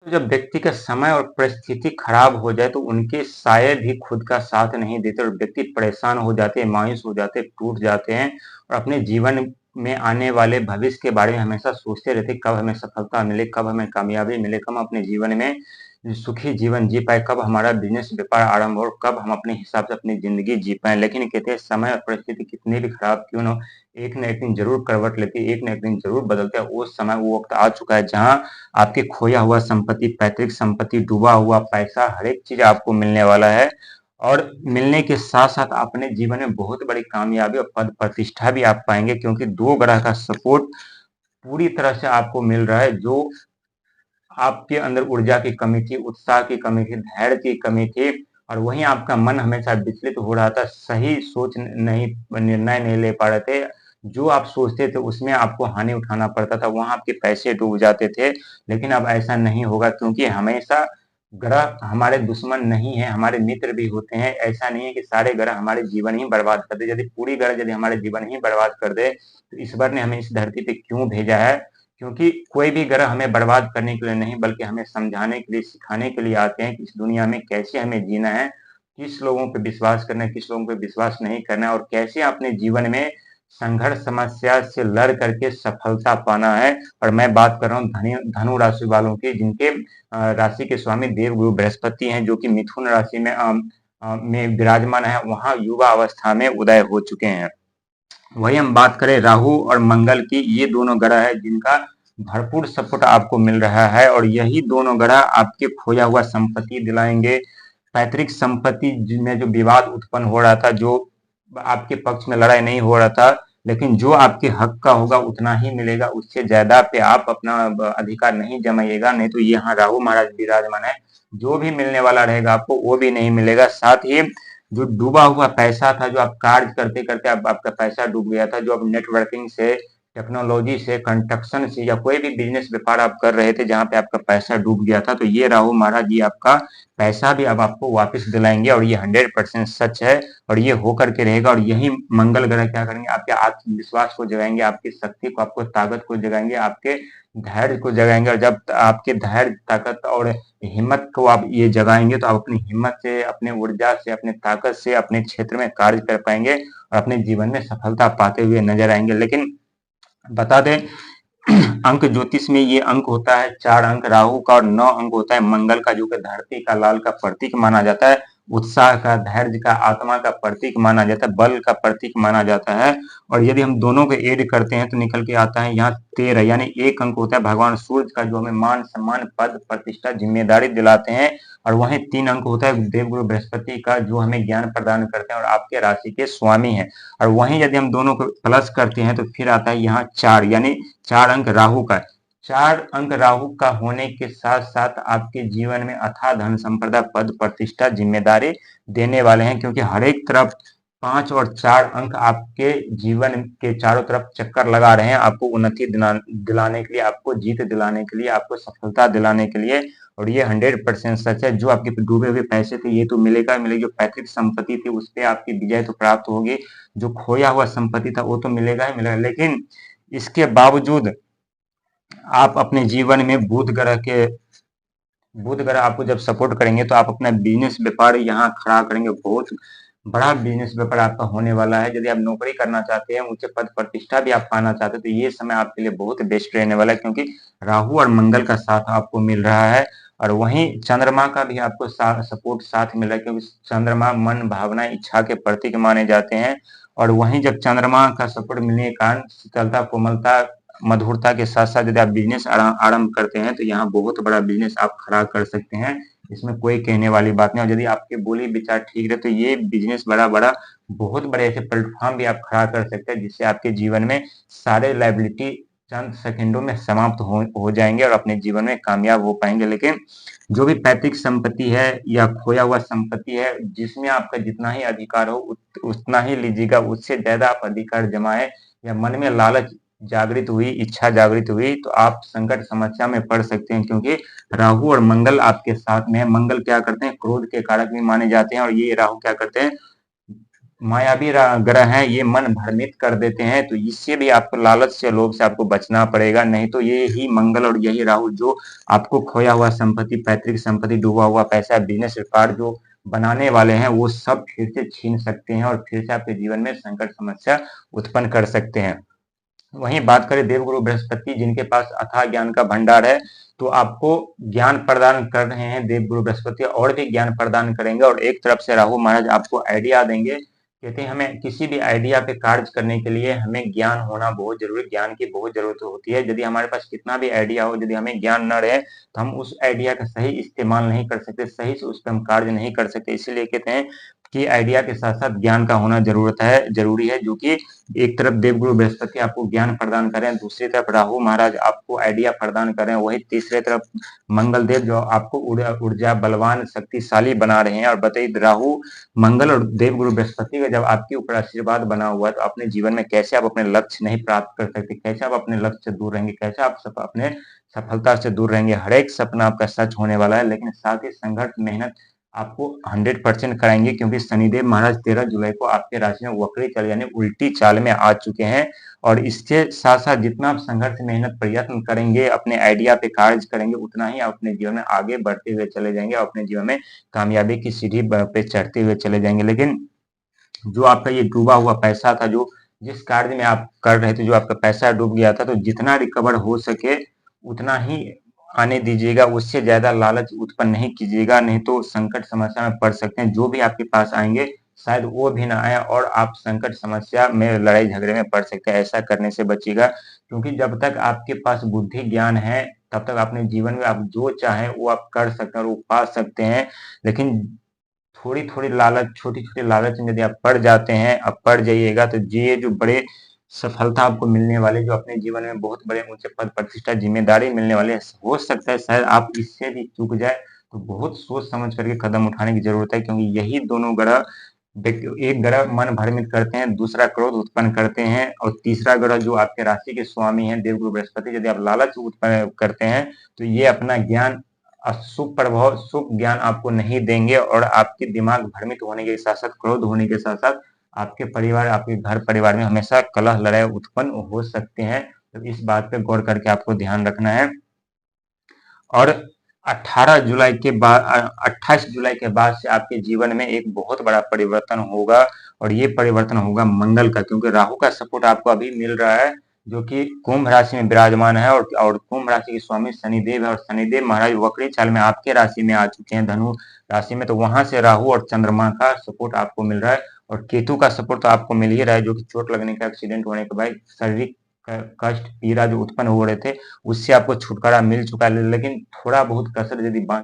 तो जब व्यक्ति का समय और परिस्थिति खराब हो जाए तो उनके साये भी खुद का साथ नहीं देते और व्यक्ति परेशान हो जाते हैं, मायूस हो जाते हैं, टूट जाते हैं और अपने जीवन में आने वाले भविष्य के बारे में हमेशा सोचते रहते हैं, कब हमें सफलता मिले, कब हमें कामयाबी मिले, कब हम अपने जीवन में सुखी जीवन जी पाए, कब हमारा बिजनेस व्यापार आरंभ हो, कब हम अपने हिसाब से अपनी जिंदगी जी पाए। लेकिन कहते हैं समय और परिस्थिति कितनी भी खराब क्यों ना हो, एक न एक दिन जरूर करवट लेती है, एक न एक दिन जरूर बदलता है। वो समय वो वक्त आ चुका है जहाँ आपके खोया हुआ संपत्ति, पैतृक संपत्ति, डूबा हुआ पैसा, हर एक चीज आपको मिलने वाला है और मिलने के साथ साथ अपने जीवन में बहुत बड़ी कामयाबी और पद प्रतिष्ठा भी आप पाएंगे, क्योंकि दो ग्रह का सपोर्ट पूरी तरह से आपको मिल रहा है। जो आपके अंदर ऊर्जा की कमी थी, उत्साह की कमी थी, धैर्य की कमी थी और वहीं आपका मन हमेशा विचलित हो रहा था, सही सोच नहीं, निर्णय नहीं ले पा रहे थे। जो आप सोचते थे उसमें आपको हानि उठाना पड़ता था, वहां आपके पैसे डूब जाते थे। लेकिन अब ऐसा नहीं होगा, क्योंकि हमेशा ग्रह हमारे दुश्मन नहीं है, हमारे मित्र भी होते हैं। ऐसा नहीं है कि सारे ग्रह हमारे जीवन ही बर्बाद कर दे। यदि पूरी ग्रह यदि हमारे जीवन ही बर्बाद कर दे तो ईश्वर ने हमें इस धरती पे क्यों भेजा है? क्योंकि कोई भी ग्रह हमें बर्बाद करने के लिए नहीं, बल्कि हमें समझाने के लिए, सिखाने के लिए आते हैं कि इस दुनिया में कैसे हमें जीना है, किस लोगों पे विश्वास करना है, किस लोगों पे विश्वास नहीं करना है और कैसे अपने जीवन में संघर्ष समस्या से लड़ करके सफलता पाना है। और मैं बात कर रहा हूँ धनु राशि वालों की, जिनके राशि के स्वामी देवगुरु बृहस्पति हैं, जो कि मिथुन राशि में विराजमान है, वहां युवा अवस्था में उदय हो चुके हैं। वही हम बात करें राहु और मंगल की, ये दोनों ग्रह है जिनका भरपूर सपोर्ट आपको मिल रहा है और यही दोनों ग्रह आपके खोया हुआ संपत्ति दिलाएंगे। पैतृक संपत्ति में जो विवाद उत्पन्न हो रहा था, जो आपके पक्ष में लड़ाई नहीं हो रहा था, लेकिन जो आपके हक का होगा उतना ही मिलेगा, उससे ज्यादा पे आप अपना अधिकार नहीं जमाइएगा। नहीं तो यहाँ राहु महाराज विराजमान है, जो भी मिलने वाला रहेगा आपको वो भी नहीं मिलेगा। साथ ही जो डूबा हुआ पैसा था, जो आप कार्य करते करते आपका पैसा डूब गया था, जो आप नेटवर्किंग से, टेक्नोलॉजी से, कंस्ट्रक्शन से या कोई भी बिजनेस व्यापार आप कर रहे थे जहां पे आपका पैसा डूब गया था, तो ये राहु महाराज जी आपका पैसा भी अब आपको वापस दिलाएंगे और ये 100% सच है और ये होकर के रहेगा। और यही मंगल ग्रह क्या करेंगे, आपके आत्मविश्वास को जगाएंगे, आपकी शक्ति को, आपको ताकत को जगाएंगे, आपके धैर्य को जगाएंगे। और जब आपके धैर्य, ताकत और हिम्मत को आप ये जगाएंगे तो आप अपनी हिम्मत से, अपने ऊर्जा से, अपने ताकत से अपने क्षेत्र में कार्य कर पाएंगे और अपने जीवन में सफलता पाते हुए नजर आएंगे। लेकिन बता दें, अंक ज्योतिष में ये अंक होता है 4 अंक राहु का और 9 अंक होता है मंगल का, जो कि धरती का लाल का प्रतीक माना जाता है, उत्साह का, धैर्य का, आत्मा का प्रतीक माना जाता है, बल का प्रतीक माना जाता है। और यदि हम दोनों को ऐड करते हैं तो निकल के आता है यहाँ 13, यानी 1 अंक होता है भगवान सूर्य का, जो हमें मान सम्मान, पद प्रतिष्ठा, जिम्मेदारी दिलाते हैं। और वहीं 3 अंक होता है देवगुरु बृहस्पति का, जो हमें ज्ञान प्रदान करते हैं और आपके राशि के स्वामी है। और वहीं यदि हम दोनों को प्लस करते हैं तो फिर आता है यहाँ 4, यानी 4 अंक राहु का। 4 अंक राहु का होने के साथ साथ आपके जीवन में अथाह धन संपदा, पद प्रतिष्ठा, जिम्मेदारी देने वाले हैं, क्योंकि हर एक तरफ 5 और 4 अंक आपके जीवन के चारों तरफ चक्कर लगा रहे हैं, आपको उन्नति दिलाने के लिए, आपको जीत दिलाने के लिए, आपको सफलता दिलाने के लिए। और ये 100% सच है। जो आपके डूबे हुए पैसे थे ये तो मिलेगा मिलेगा, जो पैतृक संपत्ति थी उस पर आपकी विजय तो प्राप्त होगी, जो खोया हुआ संपत्ति था वो तो मिलेगा ही मिलेगा। लेकिन इसके बावजूद आप अपने जीवन में बुध ग्रह आपको जब सपोर्ट करेंगे तो आप अपना बिजनेस व्यापार यहाँ खड़ा करेंगे। बहुत बड़ा बिजनेस व्यापार आपका होने वाला है। यदि आप नौकरी करना चाहते हैं, ऊंचे पद प्रतिष्ठा भी आप पाना चाहते हैं, तो ये समय आपके लिए बहुत बेस्ट रहने वाला है, क्योंकि राहु और मंगल का साथ आपको मिल रहा है। और वहीं चंद्रमा का भी आपको सपोर्ट साथ मिल रहा है, क्योंकि चंद्रमा मन, भावना, इच्छा के प्रतीक माने जाते हैं। और वहीं जब चंद्रमा का सपोर्ट मिलने के कारण शीतलता, कोमलता, मधुरता के साथ साथ यदि आप बिजनेस आरंभ करते हैं तो यहाँ बहुत बड़ा बिजनेस आप खड़ा कर सकते हैं, इसमें कोई कहने वाली बात नहीं। और यदि आपके बोली विचार ठीक रहे तो ये बिजनेस बड़ा बड़ा बहुत बड़े ऐसे प्लेटफॉर्म भी आप खड़ा कर सकते हैं, जिससे आपके जीवन में सारे लायबिलिटी चंद सेकंडों में समाप्त हो जाएंगे और अपने जीवन में कामयाब हो पाएंगे। लेकिन जो भी पैतृक संपत्ति है या खोया हुआ संपत्ति है, जिसमें आपका जितना ही अधिकार हो उतना ही लीजिएगा, उससे ज्यादा आप अधिकार जमाए या मन में लालच जागृत हुई, इच्छा जागृत हुई, तो आप संकट समस्या में पड़ सकते हैं, क्योंकि राहु और मंगल आपके साथ में है। मंगल क्या करते हैं, क्रोध के कारक भी माने जाते हैं और ये राहु क्या करते हैं, मायावी ग्रह हैं, ये मन भ्रमित कर देते हैं, तो इससे भी आपको लालच से, लोभ से आपको बचना पड़ेगा। नहीं तो ये ही मंगल और यही राहु जो आपको खोया हुआ संपत्ति, पैतृक संपत्ति, डूबा हुआ पैसा, बिजनेस व्यापार जो बनाने वाले हैं, वो सब फिर से छीन सकते हैं और फिर से आपके जीवन में संकट समस्या उत्पन्न कर सकते हैं। वहीं बात करें देवगुरु बृहस्पति, जिनके पास अथाह ज्ञान का भंडार है, तो आपको ज्ञान प्रदान कर रहे हैं देवगुरु बृहस्पति, और भी ज्ञान प्रदान करेंगे। और एक तरफ से राहु महाराज आपको आइडिया देंगे। कहते हैं हमें किसी भी आइडिया पे कार्य करने के लिए हमें ज्ञान होना बहुत जरूरी, ज्ञान की बहुत जरूरत होती है। यदि हमारे पास कितना भी आइडिया हो, यदि हमें ज्ञान न रहे, तो हम उस आइडिया का सही इस्तेमाल नहीं कर सकते, सही से उस पर हम कार्य नहीं कर सकते। इसीलिए कहते हैं कि आइडिया के साथ साथ ज्ञान का होना जरूरी है, जो कि एक तरफ देवगुरु बृहस्पति आपको ज्ञान प्रदान करें, दूसरी तरफ राहु महाराज आपको आइडिया प्रदान करें, वही तीसरे तरफ मंगल देव जो आपको ऊर्जा बलवान शक्तिशाली बना रहे हैं। और बताइए, राहु मंगल और देवगुरु बृहस्पति का जब आपके ऊपर आशीर्वाद बना हुआ है, तो अपने जीवन में कैसे आप अपने लक्ष्य नहीं प्राप्त कर सकते, कैसे आप अपने लक्ष्य से दूर रहेंगे, कैसे आप अपने सफलता से दूर रहेंगे। हर एक सपना आपका सच होने वाला है, लेकिन साथ ही संघर्ष मेहनत आपको 100% कराएंगे, क्योंकि शनिदेव महाराज 13 जुलाई को आपके राशि में वक्री चाल यानी उल्टी चाल में आ चुके हैं। और इसके साथ साथ जितना आप संघर्ष मेहनत प्रयत्न करेंगे, अपने आइडिया पे कार्य करेंगे, उतना ही आप अपने जीवन में आगे बढ़ते हुए चले जाएंगे, अपने जीवन में कामयाबी की सीढ़ी पे चढ़ते हुए चले जाएंगे। लेकिन जो आपका ये डूबा हुआ पैसा था, जो जिस कार्य में आप कर रहे थे, जो आपका पैसा डूब गया था, तो जितना रिकवर हो सके उतना ही आने दीजिएगा, उससे ज्यादा लालच उत्पन्न नहीं कीजिएगा, नहीं तो संकट समस्या में पड़ सकते हैं। जो भी आपके पास आएंगे शायद वो भी ना आए और आप संकट समस्या में, लड़ाई झगड़े में पड़ सकते हैं। ऐसा करने से बचिएगा, क्योंकि जब तक आपके पास बुद्धि ज्ञान है, तब तक अपने जीवन में आप जो चाहें वो आप कर सकते हैं और वो पा सकते हैं। लेकिन थोड़ी-थोड़ी लालच, छोटी-छोटी लालच में यदि आप पड़ जाते हैं, अब पड़ जाइएगा, तो ये जो बड़े सफलता आपको मिलने वाली, जो अपने जीवन में बहुत बड़े ऊंचे पद प्रतिष्ठा जिम्मेदारी मिलने वाले, हो सकता है शायद आप इससे भी चूक जाए। तो बहुत सोच समझ करके कदम उठाने की जरूरत है, क्योंकि यही दोनों ग्रह, एक ग्रह मन भ्रमित करते हैं, दूसरा क्रोध उत्पन्न करते हैं, और तीसरा ग्रह जो आपके राशि के स्वामी हैं देवगुरु बृहस्पति, यदि आप लालच उत्पन्न करते हैं, तो ये अपना ज्ञान, अशुभ प्रभाव, शुभ ज्ञान आपको नहीं देंगे, और आपके दिमाग भ्रमित होने के साथ साथ, क्रोध होने के साथ साथ, आपके परिवार, आपके घर परिवार में हमेशा कलह लड़ाई उत्पन्न हो सकते हैं। तो इस बात पे गौर करके आपको ध्यान रखना है। और 18 जुलाई के बाद, 28 जुलाई के बाद से आपके जीवन में एक बहुत बड़ा परिवर्तन होगा, और ये परिवर्तन होगा मंगल का, क्योंकि राहु का सपोर्ट आपको अभी मिल रहा है, जो कि कुंभ राशि में विराजमान है, और कुंभ राशि के स्वामी शनिदेव है, और शनिदेव महाराज वक्री चाल में आपके राशि में आ चुके हैं, धनु राशि में। तो वहां से राहु और चंद्रमा का सपोर्ट आपको मिल रहा है, और केतु का सपोर्ट तो आपको मिल ही रहा है, जो कि चोट लगने का, एक्सीडेंट होने के बाद शारीरिक कष्ट, पीड़ा जो उत्पन्न हो रहे थे, उससे आपको छुटकारा मिल चुका है। लेकिन थोड़ा बहुत कसर यदि